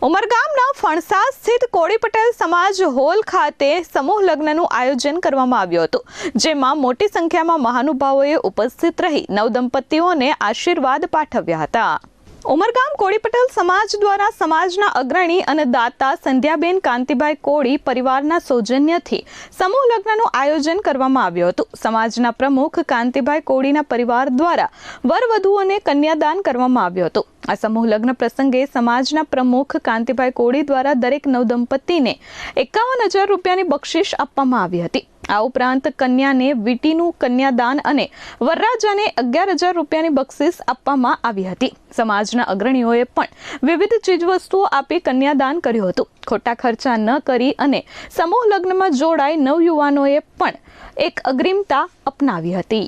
ઉમરગામના ફણસા સ્થિત કોળી પટેલ સમાજ હોલ ખાતે સમૂહ લગ્નનું આયોજન કરવામાં આવ્યું હતું, જેમાં મોટી સંખ્યામાં મહાનુભાવોએ ઉપસ્થિત રહી નવદંપતીઓને આશીર્વાદ પાઠવ્યા હતા. ઉમરગામ કોળી પટેલ સમાજ દ્વારા સમાજના અગ્રણી અને દાતા સંધ્યાબેન કાંતિભાઈ કોળી પરિવારના સૌજન્યથી સમૂહ લગ્નનું આયોજન કરવામાં આવ્યું હતું. સમાજના પ્રમુખ કાંતિભાઈ કોળીના પરિવાર દ્વારા વરવધુઓને કન્યાદાન કરવામાં આવ્યું હતું. આ સમૂહ લગ્ન પ્રસંગે સમાજના પ્રમુખ કાંતિભાઈ કોળી દ્વારા દરેક નવદંપતીને 51,000 રૂપિયાની બક્ષિસ આપવામાં આવી હતી. આ ઉપરાંત કન્યાને વીટીનું કન્યાદાન અને વરરાજાને 11,000 રૂપિયાની બક્ષિસ આપવામાં આવી હતી. સમાજના અગ્રણીઓએ પણ વિવિધ ચીજવસ્તુઓ આપી કન્યાદાન કર્યું હતું. ખોટા ખર્ચા ન કરી અને સમૂહ લગ્નમાં જોડાઈ નવયુવાનોએ પણ એક અગ્રીમતા અપનાવી હતી.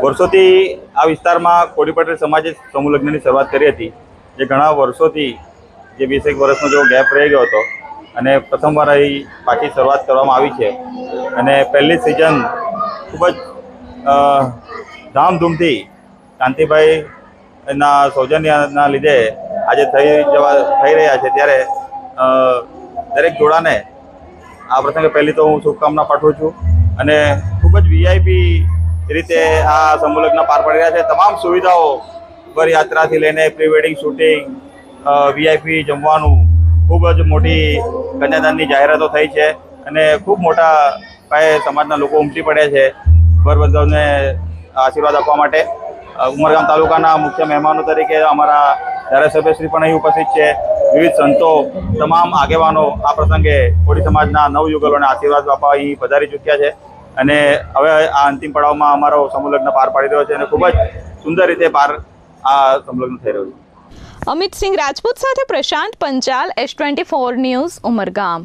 વર્ષોથી આ વિસ્તારમાં કોળી પટેલ સમાજે સમૂહ લગ્નની શરૂઆત કરી હતી, જે ઘણા વર્ષોથી જે 20 વર્ષનો જેવો ગેપ રહી ગયો હતો અને પ્રથમવાર અહીં પાછી શરૂઆત કરવામાં આવી છે. અને પહેલી સિઝન ખૂબ જ ધામધૂમથી કાંતિભાઈના સૌજન્યના લીધે આજે થઈ રહ્યા છે. ત્યારે દરેક જોડાને આ પ્રસંગે પહેલી તો હું શુભકામના પાઠવું છું. અને ખૂબ જ વીઆઈપી રીતે આ સમૂહ લગ્ન પાર પડી રહ્યા છે. તમામ સુવિધાઓ વરયાત્રાથી લઈને પ્રી વેડિંગ શૂટિંગ, વીઆઈપી જમવાનું, ખૂબ જ મોટી કન્યાદાનની જાહેરાતો થઈ છે અને ખૂબ મોટા પાયે સમાજના લોકો ઉમટી પડ્યા છે વરવધુઓને આશીર્વાદ આપવા માટે. ઉમરગામ તાલુકાના મુખ્ય મહેમાનો તરીકે અમારા ધારાસભ્યશ્રી પણ અહીં ઉપસ્થિત છે. વિવિધ સંતો, તમામ આગેવાનો આ પ્રસંગે કોળી સમાજના નવયુગલોને આશીર્વાદ આપવા અહીં પધારી ચૂક્યા છે. અને હવે આ અંતિમ પડાવમાં અમારો સમૂહ લગ્ન પાર પાડી રહ્યો છે અને ખૂબ જ સુંદર રીતે આ સમૂહ લગ્ન થઈ રહ્યું છે. અમિત સિંહ રાજપૂત સાથે પ્રશાંત પંચાલ, S24 ન્યૂઝ, ઉમરગામ.